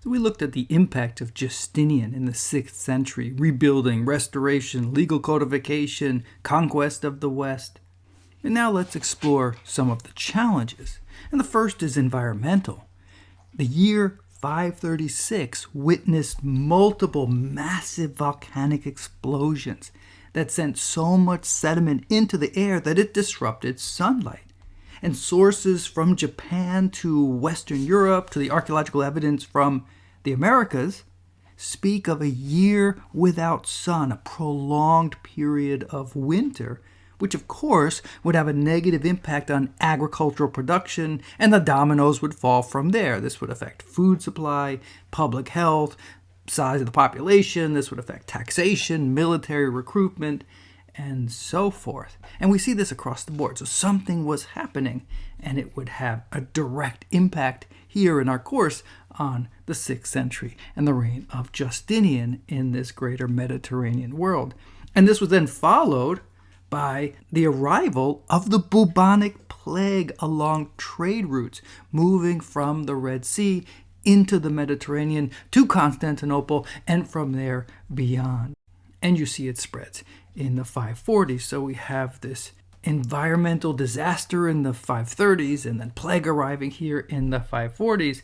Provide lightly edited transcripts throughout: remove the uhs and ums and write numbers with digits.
So we looked at the impact of Justinian in the 6th century, rebuilding, restoration, legal codification, conquest of the West. And now let's explore some of the challenges. And the first is environmental. The year 536 witnessed multiple massive volcanic explosions that sent so much sediment into the air that it disrupted sunlight. And sources from Japan to Western Europe to the archaeological evidence from the Americas speak of a year without sun, a prolonged period of winter, which of course would have a negative impact on agricultural production, and the dominoes would fall from there. This would affect food supply, public health, size of the population. This would affect taxation, military recruitment, and so forth. And we see this across the board. So something was happening, and it would have a direct impact here in our course on the 6th century and the reign of Justinian in this greater Mediterranean world. And this was then followed by the arrival of the bubonic plague along trade routes, moving from the Red Sea into the Mediterranean to Constantinople, and from there beyond. And you see it spreads in the 540s. So we have this environmental disaster in the 530s, and then plague arriving here in the 540s.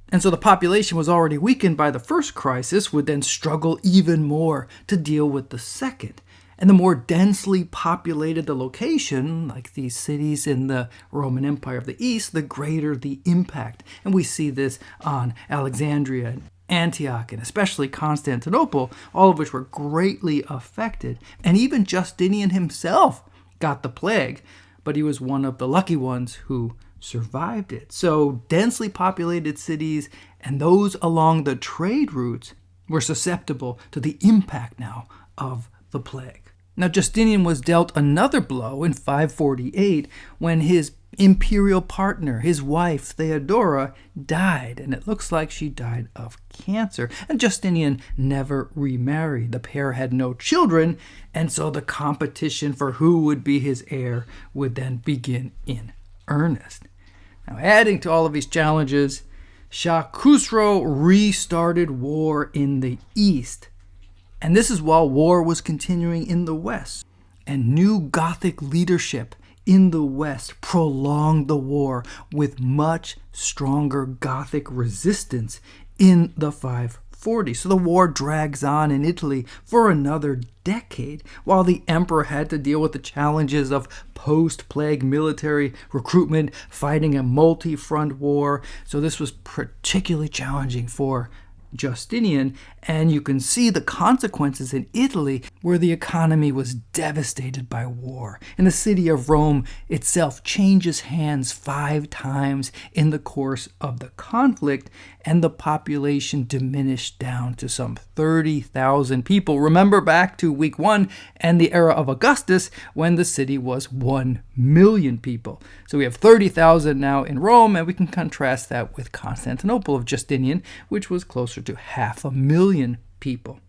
And so the population was already weakened by the first crisis, would then struggle even more to deal with the second. And the more densely populated the location, like these cities in the Roman Empire of the East, the greater the impact. And we see this on Alexandria and Antioch, and especially Constantinople, all of which were greatly affected. And even Justinian himself got the plague, but he was one of the lucky ones who survived it. So densely populated cities and those along the trade routes were susceptible to the impact now of the plague. Now Justinian was dealt another blow in 548 when his imperial partner, his wife Theodora, died, and it looks like she died of cancer. And Justinian never remarried. The pair had no children, and so the competition for who would be his heir would then begin in earnest. Now, adding to all of these challenges, Shah Khusro restarted war in the east. And this is while war was continuing in the west. And new Gothic leadership in the west prolonged the war with much stronger Gothic resistance in the 540s. So the war drags on in Italy for another decade, while the emperor had to deal with the challenges of post-plague military recruitment, fighting a multi-front war. So this was particularly challenging for Justinian, and you can see the consequences in Italy, where the economy was devastated by war. And the city of Rome itself changes hands 5 times in the course of the conflict, and the population diminished down to some 30,000 people. Remember back to week 1 and the era of Augustus, when the city was 1 million people. So we have 30,000 now in Rome, and we can contrast that with Constantinople of Justinian, which was closer to 500,000 people.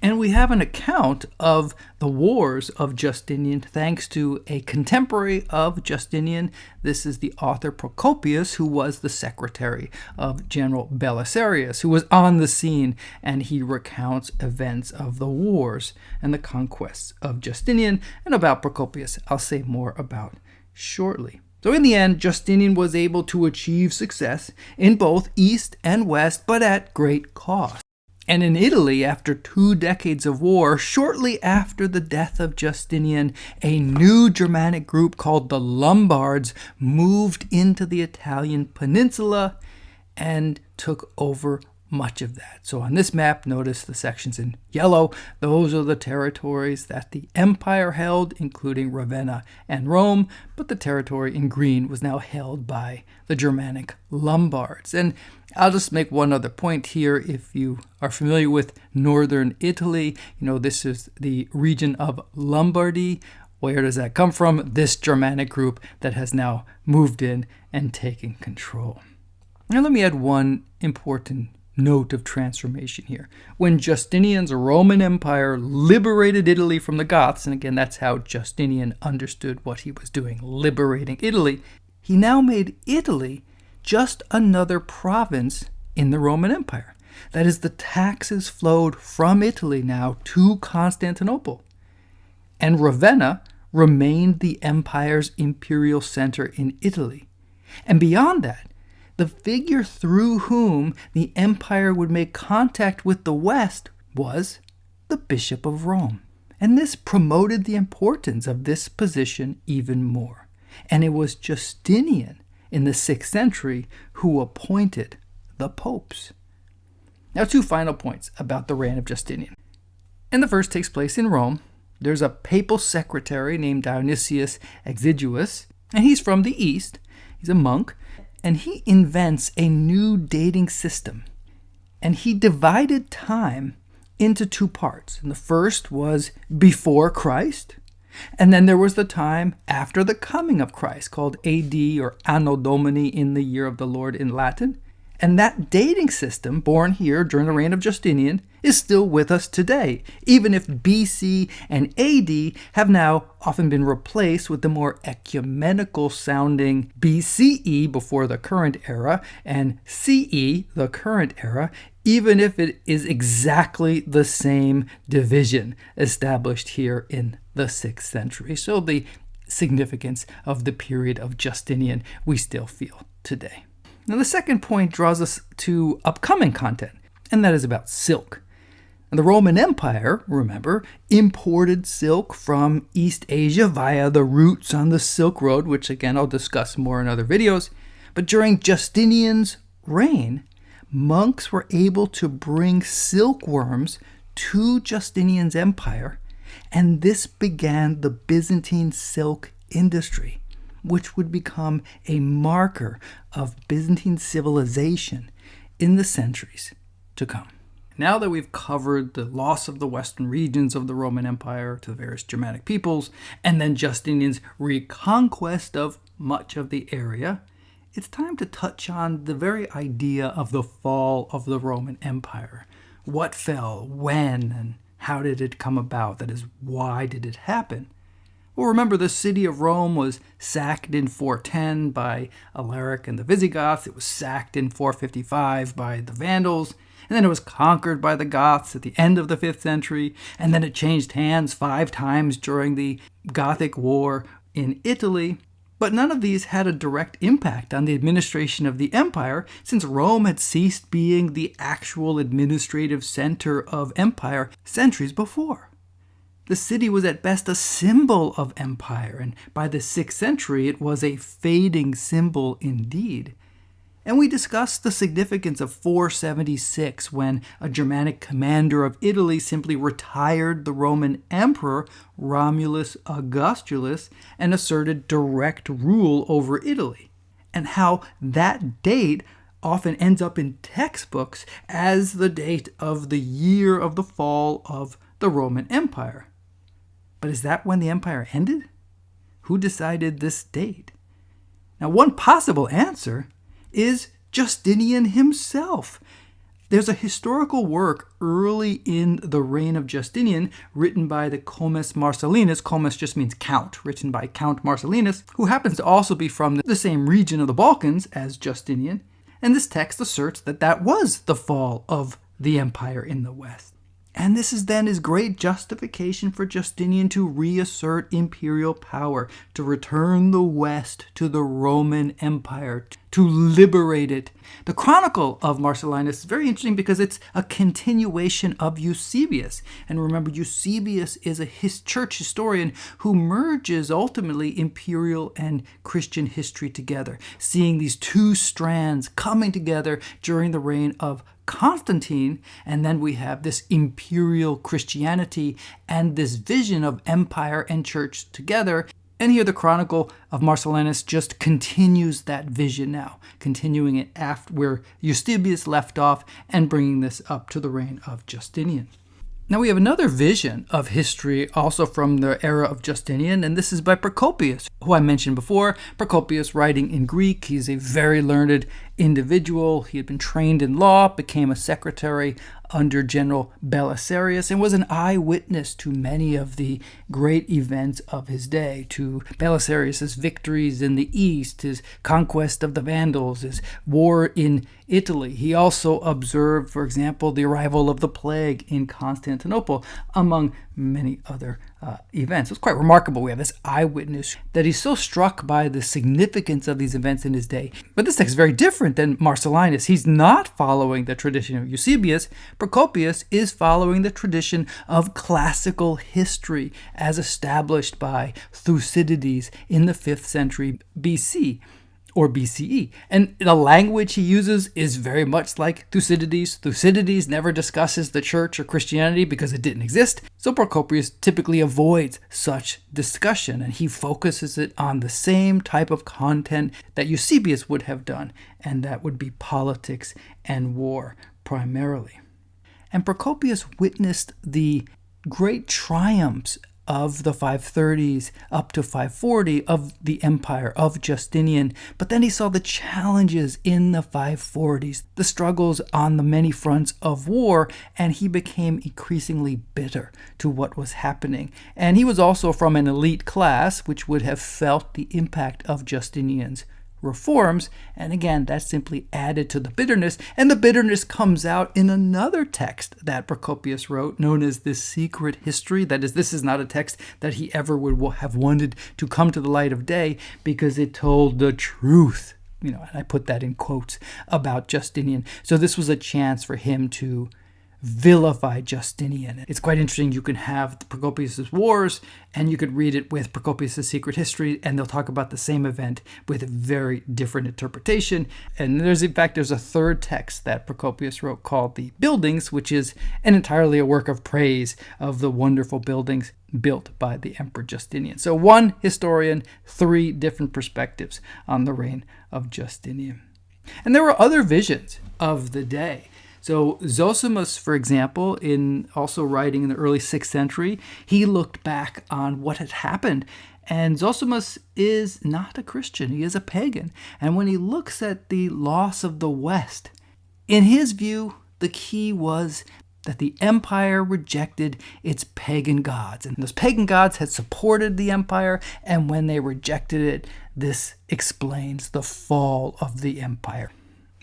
And we have an account of the wars of Justinian thanks to a contemporary of Justinian. This is the author Procopius, who was the secretary of General Belisarius, who was on the scene, and he recounts events of the wars and the conquests of Justinian. And about Procopius, I'll say more about shortly. So in the end, Justinian was able to achieve success in both East and West, but at great cost. And in Italy, after 2 decades of war, shortly after the death of Justinian, a new Germanic group called the Lombards moved into the Italian peninsula and took over much of that. So on this map, notice the sections in yellow. Those are the territories that the empire held, including Ravenna and Rome, but the territory in green was now held by the Germanic Lombards. And I'll just make one other point here. If you are familiar with northern Italy, you know this is the region of Lombardy. Where does that come from? This Germanic group that has now moved in and taken control. Now let me add one important note of transformation here. When Justinian's Roman Empire liberated Italy from the Goths, and again that's how Justinian understood what he was doing, liberating Italy, he now made Italy just another province in the Roman Empire. That is, the taxes flowed from Italy now to Constantinople. And Ravenna remained the empire's imperial center in Italy. And beyond that, the figure through whom the empire would make contact with the West was the Bishop of Rome. And this promoted the importance of this position even more. And it was Justinian in the 6th century who appointed the popes. Now, 2 final points about the reign of Justinian. And the first takes place in Rome. There's a papal secretary named Dionysius Exiguus, and he's from the East. He's a monk, and he invents a new dating system. And he divided time into 2 parts. And the first was before Christ, and then there was the time after the coming of Christ, called AD or Anno Domini, in the year of the Lord in Latin. And that dating system, born here during the reign of Justinian, is still with us today, even if BC and AD have now often been replaced with the more ecumenical sounding BCE, before the current era, and CE, the current era, even if it is exactly the same division established here in the 6th century. So the significance of the period of Justinian we still feel today. Now, the second point draws us to upcoming content, and that is about silk. And the Roman Empire, remember, imported silk from East Asia via the routes on the Silk Road, which again I'll discuss more in other videos. But during Justinian's reign, monks were able to bring silkworms to Justinian's empire, and this began the Byzantine silk industry, which would become a marker of Byzantine civilization in the centuries to come. Now that we've covered the loss of the western regions of the Roman Empire to the various Germanic peoples, and then Justinian's reconquest of much of the area, it's time to touch on the very idea of the fall of the Roman Empire. What fell, when, and how did it come about? That is, why did it happen? Well, remember, the city of Rome was sacked in 410 by Alaric and the Visigoths. It was sacked in 455 by the Vandals. And then it was conquered by the Goths at the end of the 5th century. And then it changed hands 5 times during the Gothic War in Italy. But none of these had a direct impact on the administration of the empire, since Rome had ceased being the actual administrative center of empire centuries before. The city was at best a symbol of empire, and by the 6th century it was a fading symbol indeed. And we discussed the significance of 476, when a Germanic commander of Italy simply retired the Roman emperor Romulus Augustulus and asserted direct rule over Italy, and how that date often ends up in textbooks as the date of the year of the fall of the Roman Empire. But is that when the empire ended? Who decided this date? Now, one possible answer is Justinian himself. There's a historical work early in the reign of Justinian written by the Comes Marcellinus. Comes just means count, written by Count Marcellinus, who happens to also be from the same region of the Balkans as Justinian. And this text asserts that that was the fall of the empire in the West. And this is then his great justification for Justinian to reassert imperial power, to return the West to the Roman Empire, to liberate it. The Chronicle of Marcellinus is very interesting because it's a continuation of Eusebius. And remember, Eusebius is a church historian who merges ultimately imperial and Christian history together, seeing these 2 strands coming together during the reign of Constantine, and then we have this imperial Christianity and this vision of empire and church together. And here the Chronicle of Marcellinus just continues that vision now, continuing it after where Eusebius left off and bringing this up to the reign of Justinian. Now we have another vision of history also from the era of Justinian, and this is by Procopius, who I mentioned before. Procopius, writing in Greek, he's a very learned individual. He had been trained in law, became a secretary under General Belisarius, and was an eyewitness to many of the great events of his day, to Belisarius's victories in the east, his conquest of the Vandals, his war in Italy. He also observed, for example, the arrival of the plague in Constantinople, among many other events. It's quite remarkable. We have this eyewitness that he's so struck by the significance of these events in his day. But this text is very different than Marcellinus. He's not following the tradition of Eusebius. Procopius is following the tradition of classical history as established by Thucydides in the 5th century BC. Or BCE. And the language he uses is very much like Thucydides. Thucydides never discusses the church or Christianity because it didn't exist. So Procopius typically avoids such discussion, and he focuses it on the same type of content that Eusebius would have done, and that would be politics and war primarily. And Procopius witnessed the great triumphs of the 530s up to 540 of the empire of Justinian. But then he saw the challenges in the 540s, the struggles on the many fronts of war, and he became increasingly bitter to what was happening. And he was also from an elite class, which would have felt the impact of Justinian's reforms, and again, that simply added to the bitterness, and the bitterness comes out in another text that Procopius wrote, known as The Secret History. That is, this is not a text that he ever would have wanted to come to the light of day because it told the truth, and I put that in quotes, about Justinian. So this was a chance for him to vilify Justinian. It's quite interesting. You can have Procopius' Wars, and you could read it with Procopius' Secret History, and they'll talk about the same event with a very different interpretation. And there's a third text that Procopius wrote called The Buildings, which is entirely a work of praise of the wonderful buildings built by the Emperor Justinian. So one historian, 3 different perspectives on the reign of Justinian. And there were other visions of the day. So Zosimus, for example, in also writing in the early 6th century, he looked back on what had happened. And Zosimus is not a Christian. He is a pagan. And when he looks at the loss of the West, in his view, the key was that the empire rejected its pagan gods. And those pagan gods had supported the empire, and when they rejected it, this explains the fall of the empire.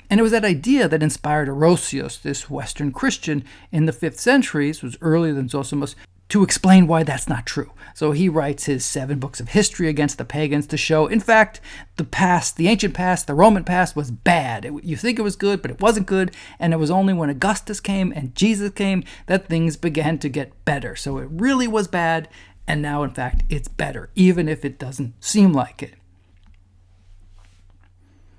And it was that idea that inspired Orosius, this Western Christian in the 5th century, this was earlier than Zosimus, to explain why that's not true. So he writes his 7 books of history against the pagans to show, in fact, the past, the ancient past, the Roman past was bad. You think it was good, but it wasn't good. And it was only when Augustus came and Jesus came that things began to get better. So it really was bad. And now, in fact, it's better, even if it doesn't seem like it.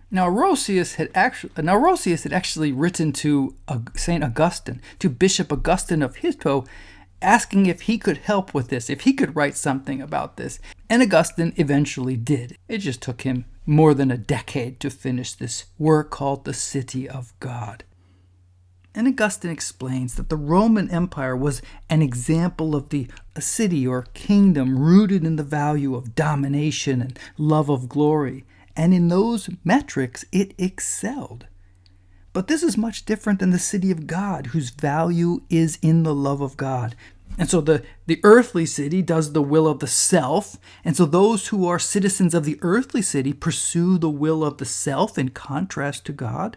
Now, Orosius had actually written to St. Augustine, to Bishop Augustine of Hippo, asking if he could help with this, if he could write something about this. And Augustine eventually did. It just took him more than a decade to finish this work called The City of God. And Augustine explains that the Roman Empire was an example of a city or kingdom rooted in the value of domination and love of glory. And in those metrics, it excelled. But this is much different than the city of God, whose value is in the love of God. And so the earthly city does the will of the self. And so those who are citizens of the earthly city pursue the will of the self in contrast to God,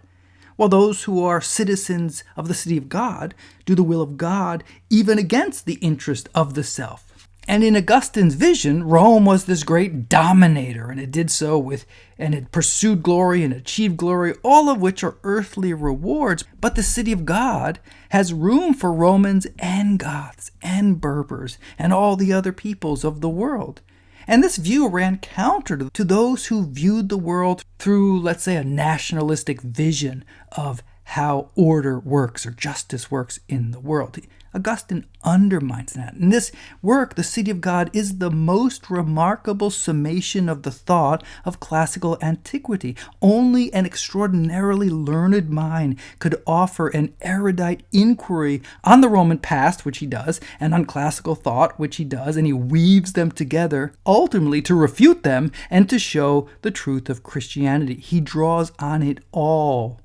while those who are citizens of the city of God do the will of God even against the interest of the self. And in Augustine's vision, Rome was this great dominator, and it did so and it pursued glory and achieved glory, all of which are earthly rewards. But the city of God has room for Romans and Goths and Berbers and all the other peoples of the world. And this view ran counter to those who viewed the world through, let's say, a nationalistic vision of how order works or justice works in the world. Augustine undermines that. In this work, The City of God is the most remarkable summation of the thought of classical antiquity. Only an extraordinarily learned mind could offer an erudite inquiry on the Roman past, which he does, and on classical thought, which he does, and he weaves them together, ultimately to refute them and to show the truth of Christianity. He draws on it all,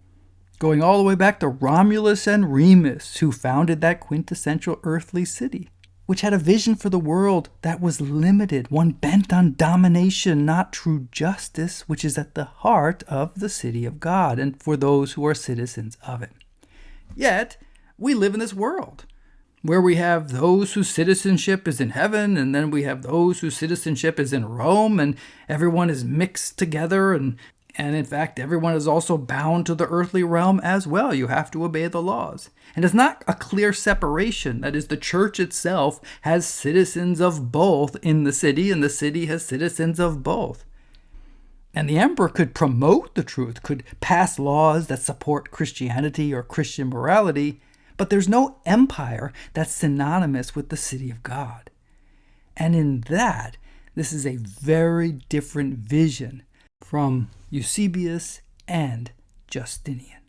going all the way back to Romulus and Remus, who founded that quintessential earthly city, which had a vision for the world that was limited, one bent on domination, not true justice, which is at the heart of the city of God and for those who are citizens of it. Yet, we live in this world where we have those whose citizenship is in heaven, and then we have those whose citizenship is in Rome, and everyone is mixed together, and in fact, everyone is also bound to the earthly realm as well. You have to obey the laws. And it's not a clear separation. That is, the church itself has citizens of both in the city, and the city has citizens of both. And the emperor could promote the truth, could pass laws that support Christianity or Christian morality, but there's no empire that's synonymous with the city of God. And in that, this is a very different vision from Eusebius and Justinian.